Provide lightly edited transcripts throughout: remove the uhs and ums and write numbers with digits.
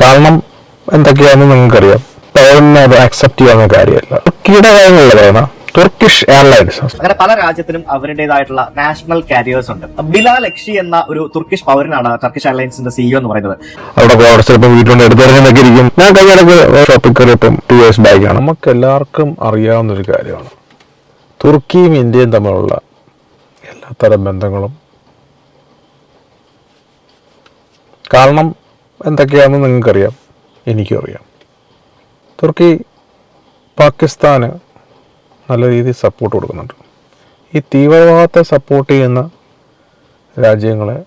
കാരണം എന്തൊക്കെയാണെന്ന് നിങ്ങൾക്കറിയാം. പൗരന് അത് അക്സെപ്റ്റ് ചെയ്യാവുന്ന കാര്യമല്ല. കീടകാര്യങ്ങളുള്ളതാണ് തുർക്കിഷ് എയർലൈൻസ്. അങ്ങനെ പല രാജ്യത്തിനും അവരുടേതായിട്ടുള്ള നാഷണൽ കാരിയേഴ്സ് ഉണ്ട്. ബിലാൽ എക്ഷി എന്ന ഒരു തുർക്കിഷ് പൗരനാണ് ടർക്കിഷ് എയർലൈൻസിന്റെ സിഇഒ എന്ന് പറയുന്നത്. അവിടെ ചിലപ്പോൾ വീട്ടിലുണ്ട് എടുത്തിറങ്ങിയൊക്കെ ഇരിക്കും. ഞാൻ കഴിഞ്ഞിടക്ക് ഷോപ്പിൽ കയറിയപ്പം 2 years ബാക്കാണ്. നമുക്ക് എല്ലാവർക്കും അറിയാവുന്ന ഒരു കാര്യമാണ് തുർക്കിയും ഇന്ത്യയും തമ്മിലുള്ള എല്ലാത്തരം ബന്ധങ്ങളും. കാരണം എന്തൊക്കെയാണെന്ന് നിങ്ങൾക്കറിയാം, എനിക്കും അറിയാം. തുർക്കി പാകിസ്ഥാന് നല്ല രീതിയിൽ സപ്പോർട്ട് കൊടുക്കുന്നുണ്ട്. ഈ തീവ്രവാദത്തെ സപ്പോർട്ട് ചെയ്യുന്ന രാജ്യങ്ങളെ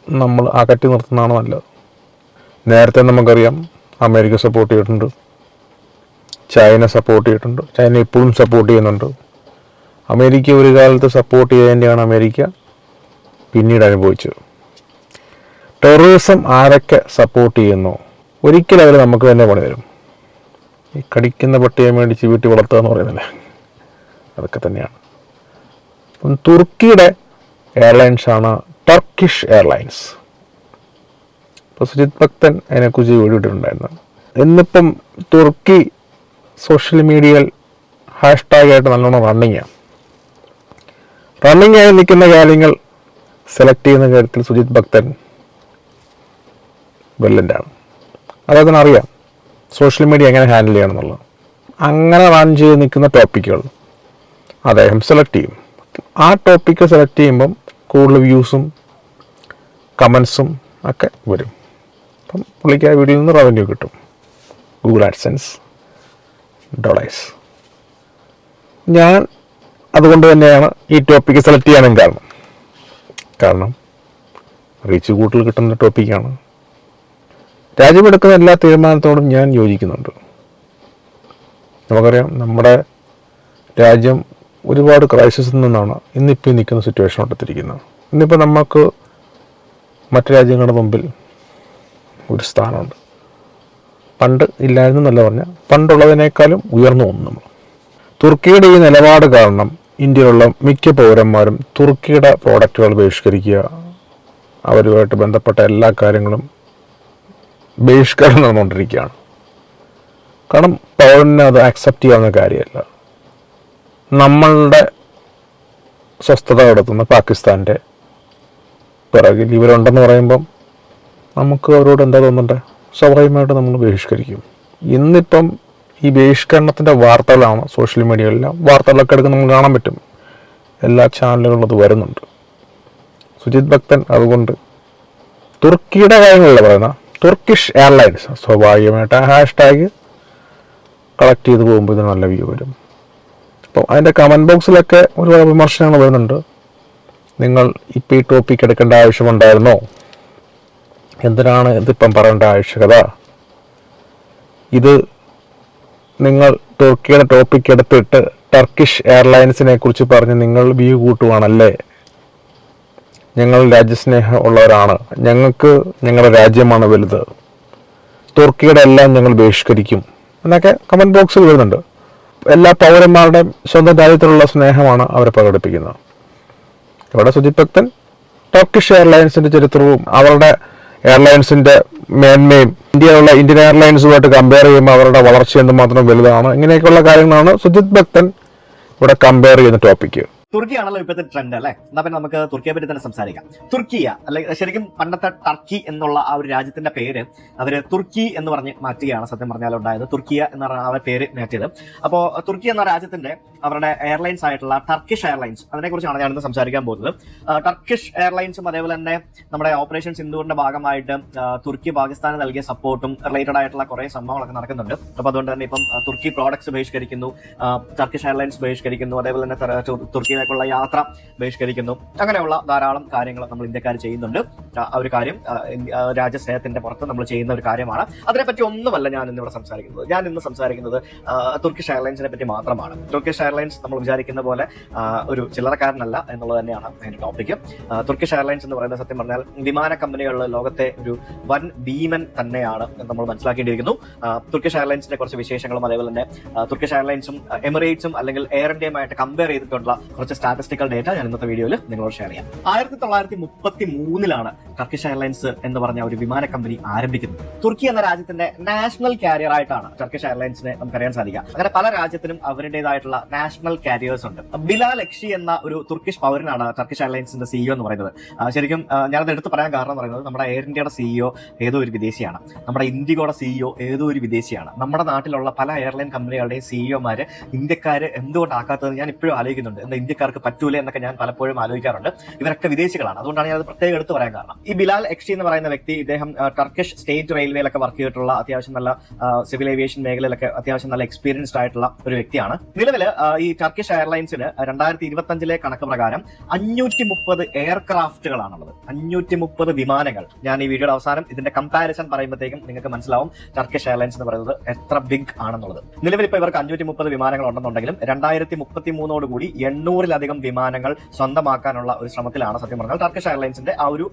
നമ്മൾ അകറ്റി നിർത്തുന്നതാണ് നല്ലത്. നേരത്തെ നമുക്കറിയാം അമേരിക്ക സപ്പോർട്ട് ചെയ്തിട്ടുണ്ട്, ചൈന സപ്പോർട്ട് ചെയ്തിട്ടുണ്ട്, ചൈന ഇപ്പോഴും സപ്പോർട്ട് ചെയ്യുന്നുണ്ട്. അമേരിക്ക ഒരു കാലത്ത് സപ്പോർട്ട് ചെയ്തതിൻ്റെയാണ് അമേരിക്ക പിന്നീട് അനുഭവിച്ചത്. ടെററിസം ആരൊക്കെ സപ്പോർട്ട് ചെയ്യുന്നോ ഒരിക്കലും അവർ നമുക്ക് തന്നെ പണി തരും. ഈ കടിക്കുന്ന പട്ടിയെ മേടിച്ച് വീട്ടിൽ വളർത്തുക എന്ന് പറയുന്നില്ല, അതൊക്കെ തന്നെയാണ്. അപ്പം തുർക്കിയുടെ എയർലൈൻസാണ് ടർക്കിഷ് എയർലൈൻസ്. ഇപ്പോൾ സുജിത് ഭക്തൻ അതിനെക്കുറിച്ച് വീഡിയോ ഇട്ടിട്ടുണ്ടായിരുന്നു. ഇന്നിപ്പം തുർക്കി സോഷ്യൽ മീഡിയയിൽ ഹാഷ്ടാഗായിട്ട് നല്ലോണം റണ്ണിങ് ആയി നിൽക്കുന്ന കാര്യങ്ങൾ സെലക്ട് ചെയ്യുന്ന കാര്യത്തിൽ സുജിത് ഭക്തൻ ബ്രില്യൻ്റാണ്. അദ്ദേഹത്തിന് അറിയാം സോഷ്യൽ മീഡിയ എങ്ങനെ ഹാൻഡിൽ ചെയ്യണം എന്നുള്ളത്. അങ്ങനെ റൺ ചെയ്ത് നിൽക്കുന്ന ടോപ്പിക്കുകൾ അദ്ദേഹം സെലക്ട് ചെയ്യും. ആ ടോപ്പിക്ക് സെലക്ട് ചെയ്യുമ്പം കൂടുതൽ വ്യൂസും കമൻസും ഒക്കെ വരും. അപ്പം പുള്ളിക്ക് ആ വീഡിയോയിൽ നിന്ന് റവന്യൂ കിട്ടും, ഗൂഗിൾ ആഡ്സെൻസ് ഡോളേഴ്സ്. ഞാൻ അതുകൊണ്ട് തന്നെയാണ് ഈ ടോപ്പിക്ക് സെലക്ട് ചെയ്യാനും കാരണം റീച്ച് കൂടുതൽ കിട്ടുന്ന ടോപ്പിക്കാണ്. രാജ്യമെടുക്കുന്ന എല്ലാ തീരുമാനത്തോടും ഞാൻ യോജിക്കുന്നുണ്ട്. നമുക്കറിയാം നമ്മുടെ രാജ്യം ഒരുപാട് ക്രൈസിസിൽ നിന്നാണ് ഇന്നിപ്പോൾ നിൽക്കുന്ന സിറ്റുവേഷൻ എത്തിയിരിക്കുന്നത്. ഇന്നിപ്പോൾ നമുക്ക് മറ്റു രാജ്യങ്ങളുടെ മുമ്പിൽ ഒരു സ്ഥാനമുണ്ട്. പണ്ട് ഇല്ലായിരുന്നല്ല പറഞ്ഞാൽ പണ്ടുള്ളതിനേക്കാളും ഉയർന്നു വന്നു നമ്മൾ. തുർക്കിയുടെ ഈ നിലപാട് കാരണം ഇന്ത്യയിലുള്ള മിക്ക പൗരന്മാരും തുർക്കിയുടെ പ്രോഡക്റ്റുകൾ ബഹിഷ്കരിക്കുക, അവരുമായിട്ട് ബന്ധപ്പെട്ട എല്ലാ കാര്യങ്ങളും ബഹിഷ്കരണം നടന്നുകൊണ്ടിരിക്കുകയാണ്. കാരണം പൗരന് അത് അക്സെപ്റ്റ് ചെയ്യാവുന്ന കാര്യമല്ല. നമ്മളുടെ സ്വസ്ഥത കടത്തുന്ന പാകിസ്ഥാൻ്റെ പിറകിൽ ഇവരുണ്ടെന്ന് പറയുമ്പം നമുക്ക് അവരോട് എന്താ തോന്നണ്ടേ? സ്വാഭാവികമായിട്ട് നമ്മൾ ബഹിഷ്കരിക്കും. ഇന്നിപ്പം ഈ ബഹിഷ്കരണത്തിൻ്റെ വാർത്തകളാണ് സോഷ്യൽ മീഡിയയിലെല്ലാം. വാർത്തകളൊക്കെ എടുക്കാൻ നമുക്ക് കാണാൻ പറ്റും, എല്ലാ ചാനലുകളിലും അത് വരുന്നുണ്ട്. സുജിത് ഭക്തൻ അതുകൊണ്ട് തുർക്കിയുടെ കാര്യങ്ങളല്ല പറയുന്ന തുർക്കിഷ് എയർലൈൻസ് സ്വാഭാവികമായിട്ട് ആ ഹാഷ്ടാഗ് കളക്ട് ചെയ്ത് പോകുമ്പോൾ ഇത് നല്ല വ്യൂ വരും. അപ്പോൾ അതിൻ്റെ കമൻറ്റ് ബോക്സിലൊക്കെ ഒരുപാട് വിമർശനങ്ങൾ വരുന്നുണ്ട്. നിങ്ങൾ ഇപ്പോൾ ഈ ടോപ്പിക്ക് എടുക്കേണ്ട ആവശ്യമുണ്ടായിരുന്നോ? എന്തിനാണ് ഇതിപ്പം പറയേണ്ട ആവശ്യകത? ഇത് നിങ്ങൾ തുർക്കിയുടെ ടോപ്പിക്ക് എടുത്തിട്ട് ടർക്കിഷ് എയർലൈൻസിനെ കുറിച്ച് പറഞ്ഞ് നിങ്ങൾ വ്യൂ കൂട്ടുവാണല്ലേ? ഞങ്ങൾ രാജ്യസ്നേഹം ഉള്ളവരാണ്, ഞങ്ങൾക്ക് ഞങ്ങളുടെ രാജ്യമാണ് വലുത്, തുർക്കിയുടെ എല്ലാം ഞങ്ങൾ ബഹിഷ്കരിക്കും എന്നൊക്കെ കമൻറ്റ് ബോക്സിൽ വരുന്നുണ്ട്. എല്ലാ പൗരന്മാരുടെയും സ്വന്തം രാജ്യത്തിലുള്ള സ്നേഹമാണ് അവരെ പ്രകടിപ്പിക്കുന്നത്. ഇവിടെ സുജിത് ഭക്തൻ ടർക്കിഷ് എയർലൈൻസിൻ്റെ ചരിത്രവും അവരുടെ എയർലൈൻസിൻ്റെ മേന്മയും ഇന്ത്യൻ എയർലൈൻസുമായിട്ട് കമ്പയർ ചെയ്യുമ്പോൾ അവരുടെ വളർച്ച എന്തുമാത്രം വലുതാണ്, ഇങ്ങനെയൊക്കെയുള്ള കാര്യങ്ങളാണ് സുജിത് ഭക്തൻ ഇവിടെ കമ്പയർ ചെയ്യുന്ന ടോപ്പിക്ക്. തുർക്കിയാണല്ലോ ഇപ്പോഴത്തെ ട്രെൻഡ് അല്ലേ? എന്നാ പിന്നെ നമുക്ക് തുർക്കിയെ പറ്റി തന്നെ സംസാരിക്കാം. തുർക്കിയ അല്ലെ, ശരിക്കും പണ്ടത്തെ ടർക്കി എന്നുള്ള ആ ഒരു രാജ്യത്തിന്റെ പേര് അവര് തുർക്കി എന്ന് പറഞ്ഞ് മാറ്റുകയാണ് സത്യം പറഞ്ഞാൽ ഉണ്ടായത്. തുർക്കിയ എന്ന് പറഞ്ഞ ആ പേര് മാറ്റിയത്. അപ്പോൾ തുർക്കി എന്ന രാജ്യത്തിന്റെ അവരുടെ എയർലൈൻസ് ആയിട്ടുള്ള ടർക്കിഷ് എയർലൈൻസ്, അതിനെക്കുറിച്ചാണ് ഞാനിന്ന് സംസാരിക്കാൻ പോകുന്നത്. ടർക്കിഷ് എയർലൈൻസും അതേപോലെ തന്നെ നമ്മുടെ ഓപ്പറേഷൻ സിന്ദൂറിന്റെ ഭാഗമായിട്ട് തുർക്കി പാകിസ്ഥാന് നൽകിയ സപ്പോർട്ടും റിലേറ്റഡ് ആയിട്ടുള്ള കുറെ സംഭവങ്ങളൊക്കെ നടക്കുന്നുണ്ട്. അപ്പൊ അതുകൊണ്ട് തന്നെ ഇപ്പം തുർക്കി പ്രോഡക്ട്സ് ബഹിഷ്കരിക്കുന്നു, ടർക്കിഷ് എയർലൈൻസ് ബഹിഷ്കരിക്കുന്നു, അതേപോലെ തന്നെ തുർക്കിയിലേക്കുള്ള യാത്ര ബഹിഷ്കരിക്കുന്നു. അങ്ങനെയുള്ള ധാരാളം കാര്യങ്ങൾ നമ്മൾ ഇന്ത്യക്കാർ ചെയ്യുന്നുണ്ട്. ആ ഒരു കാര്യം രാജ്യസ്നേഹത്തിന്റെ പുറത്ത് നമ്മൾ ചെയ്യുന്ന ഒരു കാര്യമാണ്. അതിനെപ്പറ്റി ഒന്നുമല്ല ഞാൻ ഇന്നിവിടെ സംസാരിക്കുന്നത്. ഞാൻ ഇന്ന് സംസാരിക്കുന്നത് തുർക്കിഷ് എയർലൈൻസിനെ പറ്റി മാത്രമാണ്. തുർക്കിഷ് എയർലൈൻസ് നമ്മൾ വിചാരിക്കുന്ന പോലെ ഒരു ചില്ലറക്കാരനല്ല എന്നുള്ളത് തന്നെയാണ് അതിന്റെ ടോപ്പിക്. തുർക്കിഷ് എയർലൈൻസ് എന്ന് പറയുന്നത് സത്യം പറഞ്ഞാൽ വിമാന കമ്പനികളിൽ ലോകത്തെ ഒരു വൻ ഭീമൻ തന്നെയാണ് എന്ന് നമ്മൾ മനസ്സിലാക്കേണ്ടിയിരിക്കുന്നു. തുർക്കിഷ് എയർലൈൻസിന്റെ കുറച്ച് വിശേഷങ്ങളും അതേപോലെ തന്നെ തുർക്കിഷ് എയർലൈൻസും എമിറേറ്റ്സും അല്ലെങ്കിൽ എയർ ഇന്ത്യയുമായിട്ട് കമ്പയർ ചെയ്തിട്ടുള്ള കുറച്ച് സ്റ്റാറ്റിസ്റ്റിക്കൽ ഡേറ്റ ഞാൻ ഇന്നത്തെ വീഡിയോയിൽ നിങ്ങളോട് ഷെയർ ചെയ്യാം. 1933 ടർക്കിഷ് എയർലൈൻസ് എന്ന് പറഞ്ഞ ഒരു വിമാന കമ്പനി ആരംഭിക്കുന്നത്. തുർക്കി എന്ന രാജ്യത്തിന്റെ നാഷണൽ കാരിയർ ആയിട്ടാണ് ടർക്കിഷ് എയർലൈൻസിനെ നമുക്കറിയാൻ സാധിക്കുക. അങ്ങനെ പല രാജ്യത്തിനും അവരുടേതായിട്ടുള്ള നാഷണൽ കാരിയേഴ്സ് ഉണ്ട്. ബിലാൽ എക്ഷി എന്ന ഒരു തുർക്കിഷ് പൗരനാണ് ടർക്കിഷ് എയർലൈൻസിന്റെ സിഇഒ എന്ന് പറയുന്നത്. ശരിക്കും ഞാനത് എടുത്ത് പറയാൻ കാരണം എന്ന് പറയുന്നത് നമ്മുടെ എയർ ഇന്ത്യയുടെ സിഇഒ ഏതോ ഒരു വിദേശിയാണ്, നമ്മുടെ ഇൻഡിഗോയുടെ സിഇഒ ഏതോ ഒരു വിദേശിയാണ്. നമ്മുടെ നാട്ടിലുള്ള പല എയർലൈൻ കമ്പനികളുടെയും സിഇഒമാര് ഇന്ത്യക്കാര് എന്തുകൊണ്ടാക്കാത്തത് ഞാൻ ഇപ്പോഴും ആലോചിക്കുന്നുണ്ട്. എന്താ ഇന്ത്യക്കാർക്ക് പറ്റൂല എന്നൊക്കെ ഞാൻ പലപ്പോഴും ആലോചിക്കാറുണ്ട്. ഇവരൊക്കെ വിദേശികളാണ്, അതുകൊണ്ടാണ് ഞാൻ അത് പ്രത്യേകം എടുത്ത് പറയാൻ കാരണം. ഈ ബിലാൽ എക്ഷി എന്ന് പറയുന്ന വ്യക്തി ഇദ്ദേഹം ടർക്കിഷ് സ്റ്റേറ്റ് റെയിൽവേയിലൊക്കെ വർക്ക് ചെയ്തിട്ടുള്ള അത്യാവശ്യം നല്ല സിവിൽ ഏവിയേഷൻ മേഖലയിലൊക്കെ അത്യാവശ്യം നല്ല എക്സ്പീരിയൻസ്ഡ് ആയിട്ടുള്ള ഒരു വ്യക്തിയാണ്. നിലവിൽ ഈ ടർക്കിഷ് എയർലൈൻസിന് 2025 കണക്ക് പ്രകാരം 530 എയർക്രാഫ്റ്റുകളാണുള്ളത്, 530 വിമാനങ്ങൾ. ഞാൻ ഈ വീഡിയോയുടെ അവസാനം ഇതിന്റെ കമ്പാരിസൺ പറയുമ്പോഴത്തേക്കും നിങ്ങൾക്ക് മനസ്സിലാവും ടർക്കിഷ് എയർലൈൻസ് എന്ന് പറയുന്നത് എത്ര ബിഗ് ആണെന്നുള്ളത്. നിലവിൽ ഇപ്പോൾ ഇവർക്ക് 530 വിമാനങ്ങൾ ഉണ്ടെന്നുണ്ടെങ്കിലും 2033 കൂടി 800-ലധികം വിമാനങ്ങൾ സ്വന്തമാക്കാനുള്ള ഒരു ശ്രമത്തിലാണ് സത്യം പറഞ്ഞാൽ ടർക്കിഷ് എയർലൈൻസിന്റെ ആ ഒരു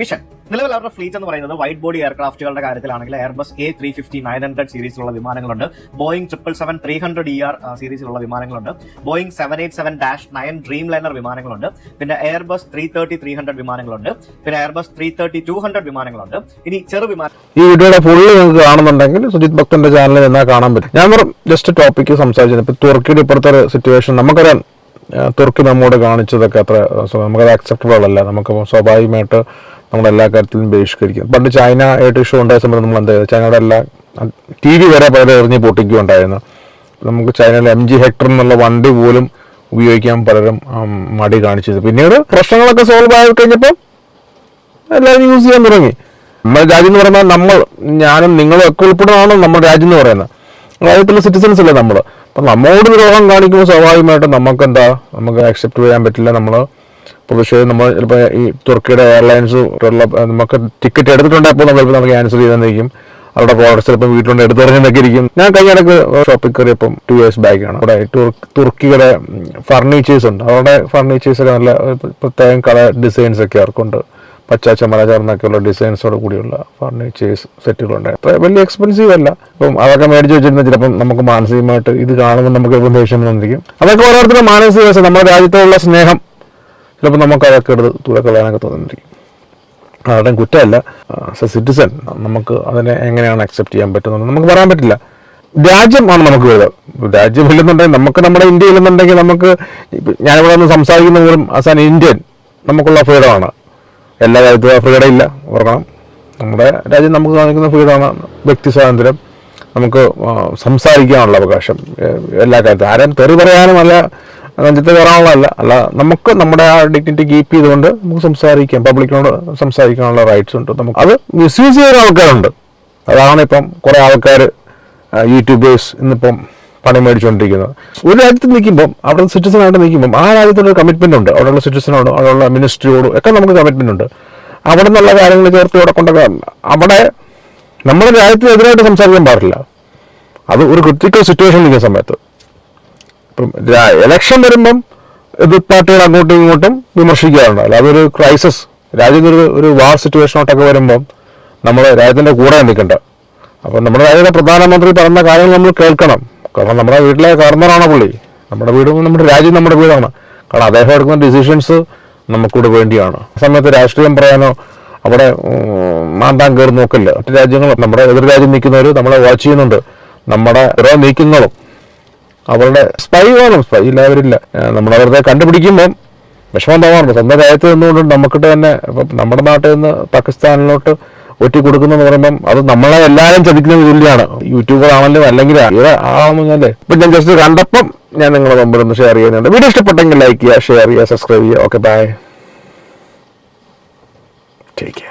വിഷൻ. നിലവിൽ അവരുടെ ഫ്ലീറ്റ് എന്ന് പറയുന്നത് വൈഡ് ബോഡി എയർക്രാഫ്റ്റുകളുടെ കാര്യത്തിലാണെങ്കിൽ എയർബസ് A350-900 സീരീസിലുള്ള വിമാനങ്ങളുണ്ട്, ബോയിങ് 777-300ER സീരീസിലുള്ള വിമാനങ്ങളുണ്ട്, ബോയിങ് 787-9 ഡ്രീം ലൈനർ വിമാനങ്ങളുണ്ട്, പിന്നെ എയർബസ് 330-300 വിമാനങ്ങളുണ്ട്, പിന്നെ എയർബസ് 330-200 വിമാനങ്ങളുണ്ട്. ഇനി ചെറുവിമാനം ഈ വീഡിയോയുടെ ഫുള്ള് നിങ്ങൾക്ക് കാണുന്നുണ്ടെങ്കിൽ സുജിത് ഭക്തന്റെ ചാനലിൽ എന്നാൽ കാണാൻ പറ്റും. ഞാൻ ജസ്റ്റ് ടോപ്പിക്ക് സംസാരിച്ചത് ഇപ്പൊ തുർക്കിയുടെ ഇപ്പോഴത്തെ സിറ്റുവേഷൻ നമുക്കറിയാം. തുർക്കി നമ്മോട് കാണിച്ചതൊക്കെ അത്ര നമുക്കത് അക്സെപ്റ്റബിൾ അല്ല. നമുക്ക് സ്വാഭാവികമായിട്ട് നമ്മളെല്ലാ കാര്യത്തിലും ബഹിഷ്കരിക്കും. പണ്ട് ചൈന ആയിട്ട് ഇഷ്യൂ ഉണ്ടായ സമയത്ത് നമ്മൾ എന്താ ചെയ്തത്, ചൈനയുടെ എല്ലാ TV വരെ പലരും എറിഞ്ഞ് പൊട്ടിക്കുകയുണ്ടായിരുന്നു. നമുക്ക് ചൈനയിലെ MG ഹെക്ടർ എന്നുള്ള വണ്ടി പോലും ഉപയോഗിക്കാൻ പലരും മടി കാണിച്ചത്. പിന്നീട് പ്രശ്നങ്ങളൊക്കെ സോൾവ് ആയി കഴിഞ്ഞപ്പോൾ എല്ലാവരും യൂസ് ചെയ്യാൻ തുടങ്ങി. നമ്മുടെ രാജ്യം എന്ന് പറയുമ്പോൾ ഞാനും നിങ്ങളും ഒക്കെ ഉൾപ്പെടുന്നതാണ് നമ്മുടെ രാജ്യം എന്ന് പറയുന്നത്. രാജ്യത്തുള്ള സിറ്റിസൺസ് അല്ലേ നമ്മൾ. അപ്പം നമ്മോട് ദ്രോഹം കാണിക്കുമ്പോൾ സ്വാഭാവികമായിട്ടും നമുക്ക് അക്സെപ്റ്റ് ചെയ്യാൻ പറ്റില്ല. നമ്മൾ പ്രതിഷേധം നമ്മൾ ചിലപ്പോൾ ഈ തുർക്കിയുടെ എയർലൈൻസ് നമുക്ക് ടിക്കറ്റ് എടുത്തിട്ടുണ്ടെങ്കിൽ അപ്പോൾ നമ്മൾ നമുക്ക് ക്യാൻസൽ ചെയ്തെന്നിരിക്കും. അവരുടെ പ്രോഡക്ട്സ് ചിലപ്പോൾ വീട്ടിലുണ്ട് എടുത്തെറിഞ്ഞെന്നൊക്കെ ഇരിക്കും. ഞാൻ കഴിഞ്ഞിടക്ക് ഷോപ്പിൽ കയറിയപ്പം 2 years ബാക്കാണ് അവിടെ തുർക്കിയുടെ ഫർണിച്ചേഴ്സ് ഉണ്ട്. അവരുടെ ഫർണിച്ചേഴ്സൊക്കെ നല്ല പ്രത്യേകം കളർ ഡിസൈൻസ് ഒക്കെ അവർക്കുണ്ട്. പച്ച ചമല ചേർന്നൊക്കെയുള്ള ഡിസൈൻസോട് കൂടിയുള്ള ഫർണിച്ചേഴ്സ് സെറ്റുകളുണ്ട്. അത്ര വലിയ എക്സ്പെൻസീവ് അല്ല. അപ്പം അതൊക്കെ മേടിച്ച് വെച്ചിരുന്ന ചിലപ്പം നമുക്ക് മാനസികമായിട്ട് ഇത് കാണുമ്പോൾ നമുക്ക് എപ്പോഴും ദേഷ്യം വന്നിരിക്കും. അതൊക്കെ ഓരോരുത്തരും മാനസിക വശം, നമ്മുടെ രാജ്യത്തോടുള്ള സ്നേഹം ചിലപ്പോൾ നമുക്ക് അതൊക്കെ എടുത്ത് തുറക്കളയാനൊക്കെ തോന്നിയിരിക്കും. ആരുടെയും കുറ്റമല്ല. സിറ്റിസൺ നമുക്ക് അതിനെ എങ്ങനെയാണ് അക്സെപ്റ്റ് ചെയ്യാൻ പറ്റുന്നത് നമുക്ക് പറയാൻ പറ്റില്ല. രാജ്യമാണ് നമുക്ക് വലുത്. രാജ്യമില്ലെന്നുണ്ടെങ്കിൽ നമുക്ക് നമ്മുടെ ഇന്ത്യയിലെന്നുണ്ടെങ്കിൽ നമുക്ക് ഞാനിവിടെ നിന്ന് സംസാരിക്കുന്ന പോലും ആസ് ആൻ ഇന്ത്യൻ നമുക്കുള്ള ഫ്രീഡമാണ്. എല്ലാ രാജ്യത്തും ഫ്രീഡം ഇല്ല, ഓർക്കണം. നമ്മുടെ രാജ്യം നമുക്ക് കാണിക്കുന്ന ഫ്രീഡമാണ് വ്യക്തി സ്വാതന്ത്ര്യം, നമുക്ക് സംസാരിക്കാനുള്ള അവകാശം എല്ലാ കാര്യത്തിലും. ആരും തെറി പറയാനുമല്ല, നെഞ്ചത്ത് കയറാനുള്ളതല്ല, അല്ല നമുക്ക് നമ്മുടെ ആ ഡിഗ്നിറ്റി കീപ്പ് ചെയ്തുകൊണ്ട് നമുക്ക് സംസാരിക്കാം, പബ്ലിക്കിനോട് സംസാരിക്കാനുള്ള റൈറ്റ്സ് ഉണ്ട്. നമുക്ക് അത് മിസ്യൂസ് ചെയ്യുന്ന ആൾക്കാരുണ്ട്. അതാണ് ഇപ്പം കുറേ ആൾക്കാർ യൂട്യൂബേഴ്സ് ഇന്നിപ്പം പണി മേടിച്ചുകൊണ്ടിരിക്കുന്നത്. ഒരു രാജ്യത്ത് നിൽക്കുമ്പം അവിടെ സിറ്റിസണായിട്ട് നിൽക്കുമ്പം ആ രാജ്യത്തിനൊരു കമ്മിറ്റ്മെൻ്റ് ഉണ്ട്. അവിടെയുള്ള സിറ്റിസനോട് അവിടെയുള്ള മിനിസ്ട്രിയോടും ഒക്കെ നമുക്ക് കമ്മിറ്റ്മെൻ്റ് ഉണ്ട്. അവിടെ നിന്നുള്ള കാര്യങ്ങൾ ചേർത്ത് ഇവിടെ കൊണ്ടൊക്കെ അവിടെ നമ്മുടെ രാജ്യത്തിനെതിരായിട്ട് സംസാരിക്കാൻ പാടില്ല. അത് ഒരു ക്രിട്ടിക്കൽ സിറ്റുവേഷൻ നിൽക്കുന്ന സമയത്ത്. ഇപ്പം എലക്ഷൻ വരുമ്പം എതിർ പാർട്ടികൾ അങ്ങോട്ടും ഇങ്ങോട്ടും വിമർശിക്കാറുണ്ട്. അല്ല അതൊരു ക്രൈസിസ്, രാജ്യത്തൊരു ഒരു വാർ സിറ്റുവേഷനോട്ടൊക്കെ വരുമ്പം നമ്മൾ രാജ്യത്തിൻ്റെ കൂടെ നിൽക്കണ്ട. അപ്പം നമ്മുടെ രാജ്യത്തെ പ്രധാനമന്ത്രി പറയുന്ന കാര്യങ്ങൾ നമ്മൾ കേൾക്കണം. കാരണം നമ്മുടെ വീട്ടിലെ കാരണവരാണ് പുള്ളി. നമ്മുടെ വീടും നമ്മുടെ രാജ്യം നമ്മുടെ വീടാണ്. കാരണം അദ്ദേഹം എടുക്കുന്ന ഡിസിഷൻസ് നമുക്കിവിടെ വേണ്ടിയാണ്. ആ സമയത്ത് രാഷ്ട്രീയം പറയാനോ അവിടെ മാന്താൻ കയറി നോക്കില്ല. മറ്റു രാജ്യങ്ങൾ നമ്മുടെ എതിർ രാജ്യം നിൽക്കുന്നവർ നമ്മളെ വാച്ച് ചെയ്യുന്നുണ്ട്. നമ്മുടെ ഓരോ നീക്കങ്ങളും അവരുടെ സ്പൈ വേണം. സ്പൈ ഇല്ലാവരില്ല. നമ്മളവരുടെ കണ്ടുപിടിക്കുമ്പം വിഷമം തോന്നാറുണ്ട്. സ്വന്തം രാജ്യത്ത് നിന്നുകൊണ്ട് നമുക്കിട്ട് തന്നെ ഇപ്പം നമ്മുടെ നാട്ടിൽ നിന്ന് പാകിസ്ഥാനിലോട്ട് ഒറ്റി കൊടുക്കുന്നതെന്ന് പറയുമ്പം അത് നമ്മളെ എല്ലാവരും ചതിക്കുന്നത് തുല്യമാണ്. യൂട്യൂബർ ആണെങ്കിലും അല്ലെങ്കിൽ ആണെന്ന് പറഞ്ഞാലേ ഇപ്പം ഞാൻ ജസ്റ്റ് കണ്ടപ്പം ഞാൻ നിങ്ങളുടെ മുമ്പിൽ ഒന്ന് ഷെയർ ചെയ്യുന്നുണ്ട്. വീഡിയോ ഇഷ്ടപ്പെട്ടെങ്കിൽ ലൈക്ക് ചെയ്യുക, ഷെയർ ചെയ്യുക, സബ്സ്ക്രൈബ് ചെയ്യുക. Okay, bye, take care.